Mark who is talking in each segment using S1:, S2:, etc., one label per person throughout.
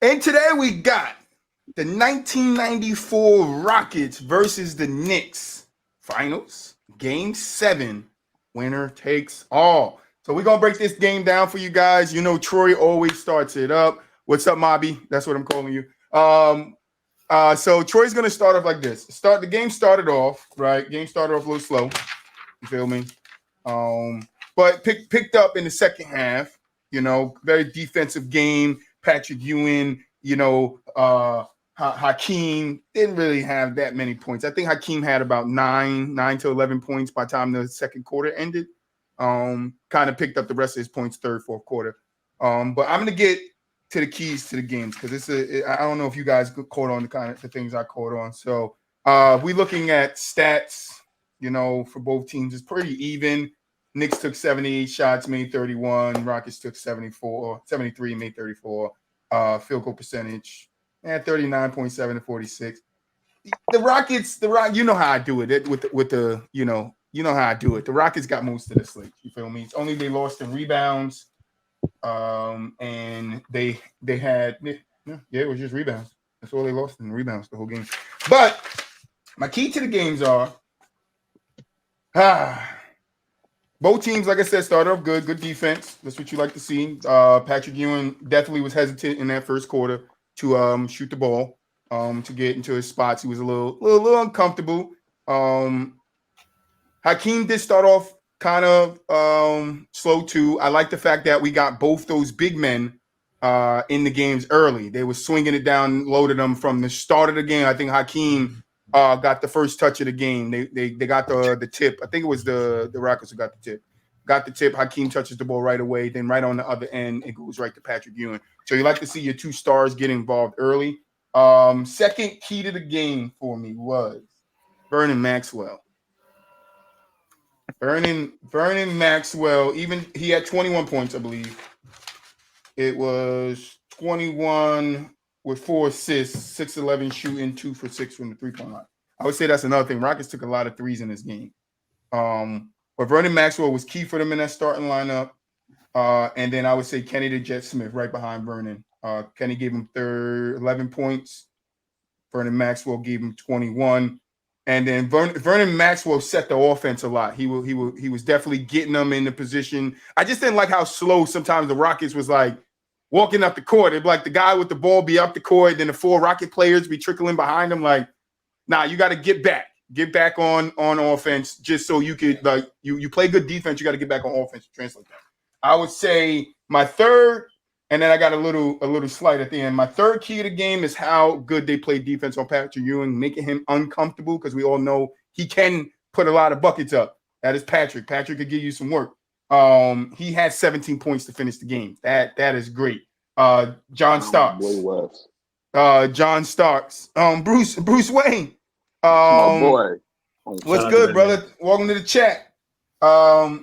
S1: And today we got the 1994 Rockets versus the Knicks finals, game 7. Winner takes all. So we're going to break this game down for you guys. You know, Troy always starts it up. What's up, Mobby? That's what I'm calling you. So Troy's going to start off like this. The game started off, right? Game started off a little slow. You feel me? But picked up in the second half. You know, very defensive game. Patrick Ewing, Hakeem didn't really have that many points. I think Hakeem had about 9 to 11 points by the time the second quarter ended. Kind of picked up the rest of his points third, fourth quarter. But I'm gonna get to the keys to the games because I don't know if you guys caught on the things I caught on. So we looking at stats, for both teams. It's pretty even. Knicks took 78 shots, made 31. Rockets took 73, made 34. Field goal percentage, 39.7 to 46. The Rockets, you know how I do it with the you know how I do it. The Rockets got most of the slate. You feel me? It's only they lost in rebounds, and they had it was just rebounds. That's all they lost in rebounds the whole game. But my key to the games are both teams, like I said, started off good defense. That's what you like to see. Patrick Ewing definitely was hesitant in that first quarter to shoot the ball, to get into his spots. He was a little uncomfortable. Hakeem did start off kind of slow too. I like the fact that we got both those big men in the games early. They were swinging it down, loaded them from the start of the game. I think Hakeem got the first touch of the game. They got the tip. I think it was the Rockets who got the tip. Got the tip. Hakeem touches the ball right away. Then right on the other end, it goes right to Patrick Ewing. So you like to see your two stars get involved early. Second key to the game for me was Vernon Maxwell. Vernon Maxwell, even he had 21 points, I believe. It was 21 with 4 assists, 6-11 shooting, 2 for 6 from the three-point line. I would say that's another thing. Rockets took a lot of threes in this game. But Vernon Maxwell was key for them in that starting lineup. And then I would say Kenny the Jet Smith right behind Vernon. Kenny gave him 11 points. Vernon Maxwell gave him 21. And then Vernon Maxwell set the offense a lot. He was definitely getting them in the position. I just didn't like how slow sometimes the Rockets was like walking up the court. It'd be like the guy with the ball be up the court, then the 4 Rocket players be trickling behind him. Like, nah, you got to get back on offense just so you could you play good defense. You got to get back on offense to translate that. I would say my third, and then I got a little slight at the end. My third key to the game is how good they play defense on Patrick Ewing, making him uncomfortable because we all know he can put a lot of buckets up. That is Patrick. Patrick could give you some work. He had 17 points to finish the game. That is great. John Starks. John Starks. Bruce Wayne.
S2: My boy.
S1: What's good, brother? Welcome to the chat.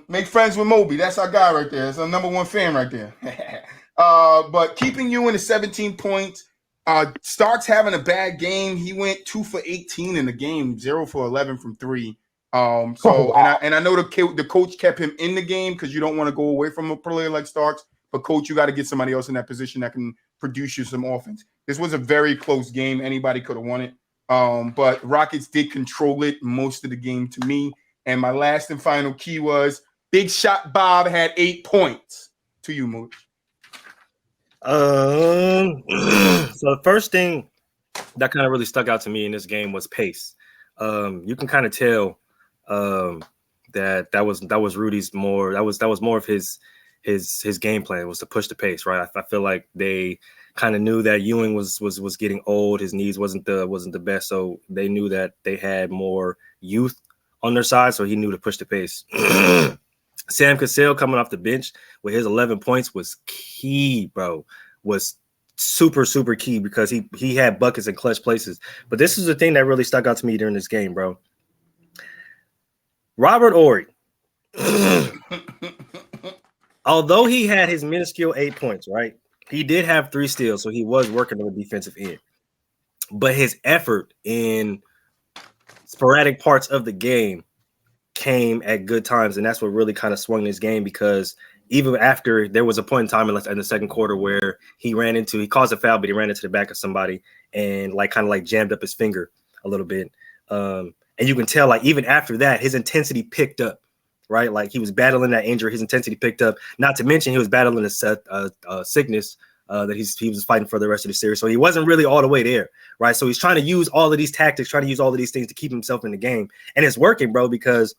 S1: Make friends with Moby. That's our guy right there. That's our number 1 fan right there. But keeping you in the 17 points. Starks having a bad game. He went 2 for 18 in the game, 0 for 11 from 3. And I know the coach kept him in the game because you don't want to go away from a player like Starks. But coach, you got to get somebody else in that position that can produce you some offense. This was a very close game. Anybody could have won it. But Rockets did control it most of the game to me. And my last and final key was Big Shot Bob had 8 points. To you, Mooch.
S3: So the first thing that kind of really stuck out to me in this game was pace. You can kind of tell that was Rudy's more. That was more of his game plan was to push the pace, right? I feel like they kind of knew that Ewing was getting old. His knees wasn't the best, so they knew that they had more youth on their side, so he knew to push the pace. Sam Cassell coming off the bench with his 11 points was key, bro. Was super, super key because he had buckets in clutch places. But this is the thing that really stuck out to me during this game, bro. Robert Horry, although he had his minuscule 8 points, right? He did have 3 steals, so he was working on the defensive end. But his effort in sporadic parts of the game came at good times, and that's what really kind of swung this game because even after there was a point in time in the second quarter where he caused a foul, but he ran into the back of somebody and like kind of like jammed up his finger a little bit. And you can tell like even after that, his intensity picked up, right? Like he was battling that injury, his intensity picked up. Not to mention he was battling a sickness that he was fighting for the rest of the series. So he wasn't really all the way there, right? So he's trying to use all of these tactics, trying to use all of these things to keep himself in the game. And it's working, bro, because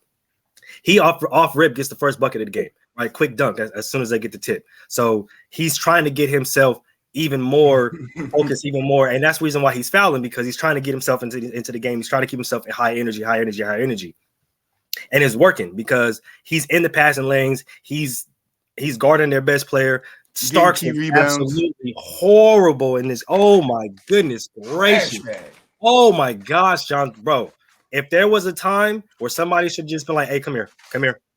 S3: he off rip gets the first bucket of the game, right? Quick dunk as soon as they get the tip. So he's trying to get himself even more focused, even more. And that's the reason why he's fouling, because he's trying to get himself into the game. He's trying to keep himself in high energy. And it's working because he's in the passing lanes. He's guarding their best player. Starks is absolutely horrible in this. Oh my goodness gracious. Oh my gosh, John, bro. If there was a time where somebody should just be like, hey, come here.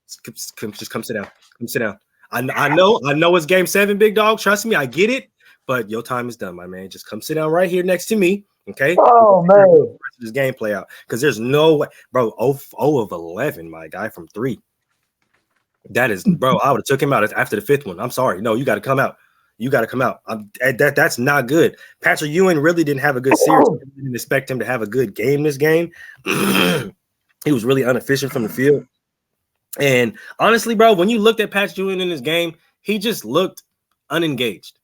S3: Just come sit down. I know it's game 7, big dog. Trust me, I get it. But your time is done, my man. Just come sit down right here next to me. Okay.
S2: Oh man.
S3: This game play out. Because there's no way, bro. 0 of 11, my guy, from 3. That is, bro. I would have took him out after the 5th one. I'm sorry. No, you got to come out. That's not good. Patrick Ewing really didn't have a good series. I didn't expect him to have a good game this game. He was really inefficient from the field. And honestly, bro, when you looked at Patrick Ewing in this game, he just looked unengaged.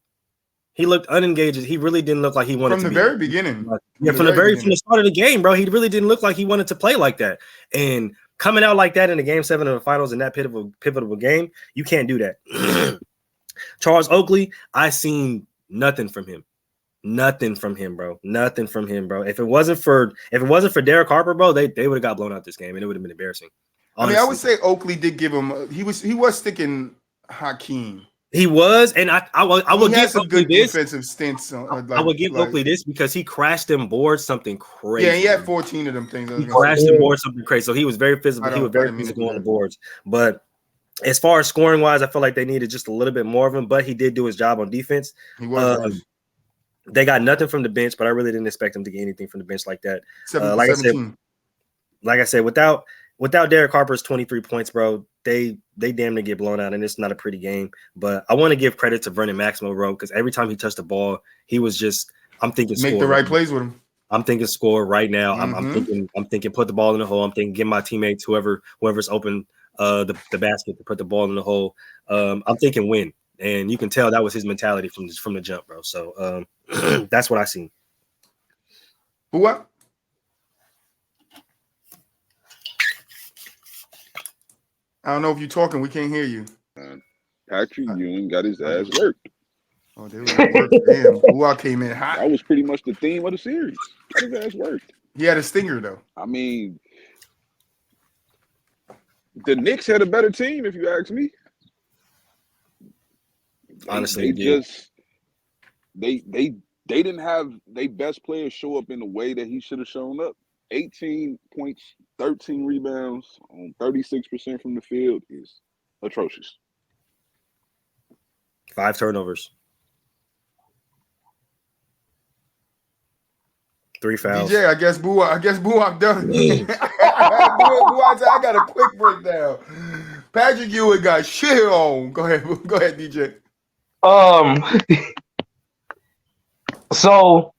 S3: He really didn't look like he wanted to
S1: from the very beginning.
S3: From the start of the game, bro. He really didn't look like he wanted to play like that. And coming out like that in the game 7 of the finals in that pivotal game, you can't do that. Charles Oakley, I seen nothing from him. Nothing from him, bro. If it wasn't for Derek Harper, bro, they would have got blown out this game, and it would have been embarrassing. Honestly.
S1: I mean, I would say Oakley did give him. He was sticking Hakeem.
S3: He was, and I will give
S1: some
S3: Oakley
S1: good
S3: this
S1: defensive stints.
S3: I would give Oakley this because he crashed them boards something crazy.
S1: Yeah, he had 14 of them things.
S3: He crashed them boards something crazy. So he was very physical. He was very physical on the boards, but. As far as scoring wise, I feel like they needed just a little bit more of him, but he did do his job on defense.
S1: He was.
S3: They got nothing from the bench, but I really didn't expect him to get anything from the bench like that. Like I said, without Derek Harper's 23 points, bro, they damn near get blown out, and it's not a pretty game. But I want to give credit to Vernon Maxwell, bro, because every time he touched the ball, he was just I'm thinking
S1: make the right plays with him.
S3: I'm thinking score right now. I'm thinking put the ball in the hole. I'm thinking give my teammates whoever's open. The basket to put the ball in the hole. I'm thinking win, and you can tell that was his mentality from the jump, bro. So that's what I seen.
S1: What? I don't know if you're talking. We can't hear you.
S4: Patrick Ewing got his ass worked.
S1: Oh, they were worked. Damn, Buwa came in hot.
S4: That was pretty much the theme of the series. Got his ass worked.
S1: He had a stinger though.
S4: I mean. The Knicks had a better team, if you ask me.
S3: Honestly,
S4: they didn't have their best players show up in the way that he should have shown up. 18 points, 13 rebounds on 36% from the field is atrocious.
S3: 5 turnovers. 3 fouls.
S1: DJ, I guess Buwa done. I got a quick breakdown. Patrick Ewing got shit on. Go ahead, DJ.
S2: So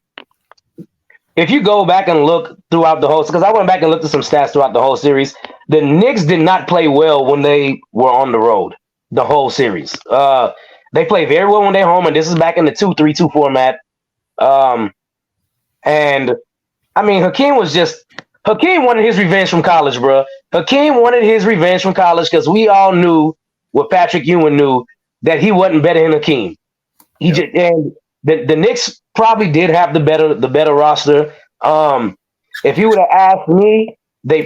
S2: if you go back and look throughout the whole, because I went back and looked at some stats throughout the whole series, the Knicks did not play well when they were on the road. The whole series. They play very well when they're home, and this is back in the 2-3-2 format. And I mean, Hakeem wanted his revenge from college, bro. Hakeem wanted his revenge from college because we all knew what Patrick Ewing knew, that he wasn't better than Hakeem. And the Knicks probably did have the better roster. If you would have asked me, the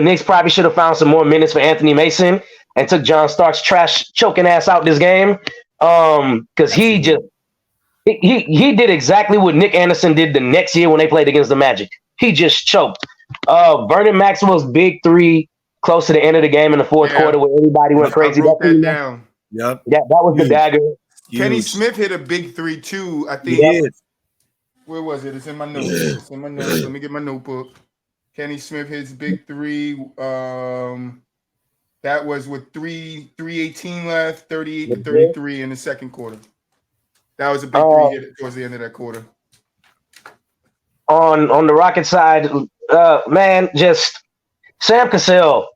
S2: Knicks probably should have found some more minutes for Anthony Mason and took John Stark's trash choking ass out this game. Because he did exactly what Nick Anderson did the next year when they played against the Magic. He just choked. Vernon Maxwell's big 3 close to the end of the game in the fourth quarter where everybody went crazy.
S1: That down.
S3: Yep.
S2: That was the dagger.
S1: Kenny Smith hit a big 3 too. I think. Where was it? It's in my notes. Let me get my notebook. Kenny Smith hits big 3. That was with 3:18 left, 38-33 in the second quarter. That was a big three hit towards the end of that quarter.
S2: On the Rocket side, man, just Sam Cassell,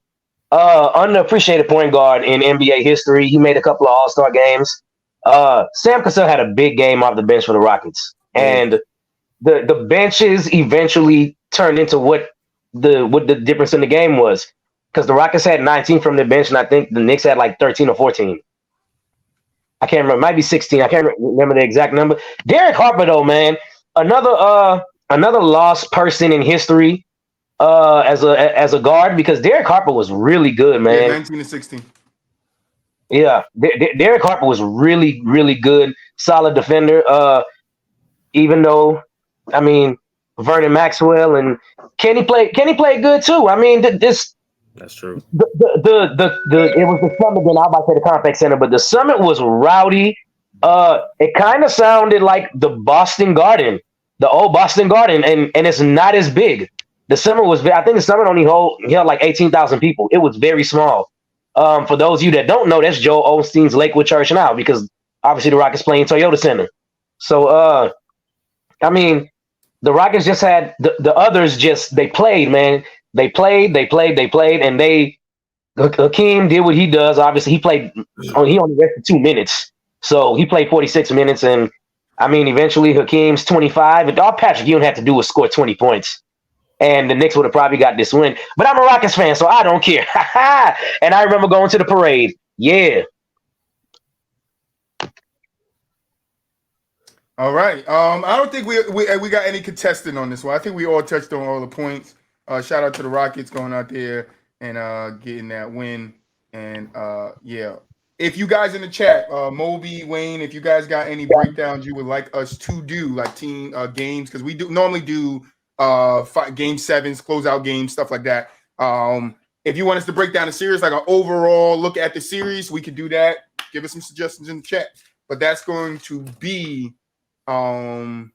S2: underappreciated point guard in NBA history. He made a couple of All-Star games. Sam Cassell had a big game off the bench for the Rockets, and the benches eventually turned into what the difference in the game was, because the Rockets had 19 from the bench, and I think the Knicks had like 13 or 14. I can't remember. It might be 16. I can't remember the exact number. Derek Harper, though, man, another lost person in history as a guard, because Derek Harper was really good, man.
S1: Yeah, 19-16.
S2: Yeah, Derek Harper was really, really good, solid defender. Even though, I mean, Vernon Maxwell and Kenny played good too. I mean,
S3: That's true.
S2: It was the Summit. Then I was about to say the Complex Center, but the Summit was rowdy. It kind of sounded like the Boston Garden, the old Boston Garden, and it's not as big. The Summit was. I think the Summit only held like 18,000 people. It was very small. For those of you that don't know, that's Joel Osteen's Lakewood Church now, because obviously the Rockets play in Toyota Center. So, I mean, the Rockets just had the others they played, man. They played, and Hakeem did what he does. Obviously, he only rested 2 minutes. So he played 46 minutes, and I mean, eventually Hakeem's 25, and all Patrick Ewing had to do was score 20 points. And the Knicks would have probably got this win. But I'm a Rockets fan, so I don't care. And I remember going to the parade. Yeah.
S1: All right. I don't think we got any contestant on this one. I think we all touched on all the points. Shout out to the Rockets going out there and getting that win. And yeah. If you guys in the chat, Moby, Wayne, if you guys got any breakdowns you would like us to do, like team games, because we normally do game sevens, closeout games, stuff like that. If you want us to break down the series, like an overall look at the series, we could do that. Give us some suggestions in the chat. But that's going to be our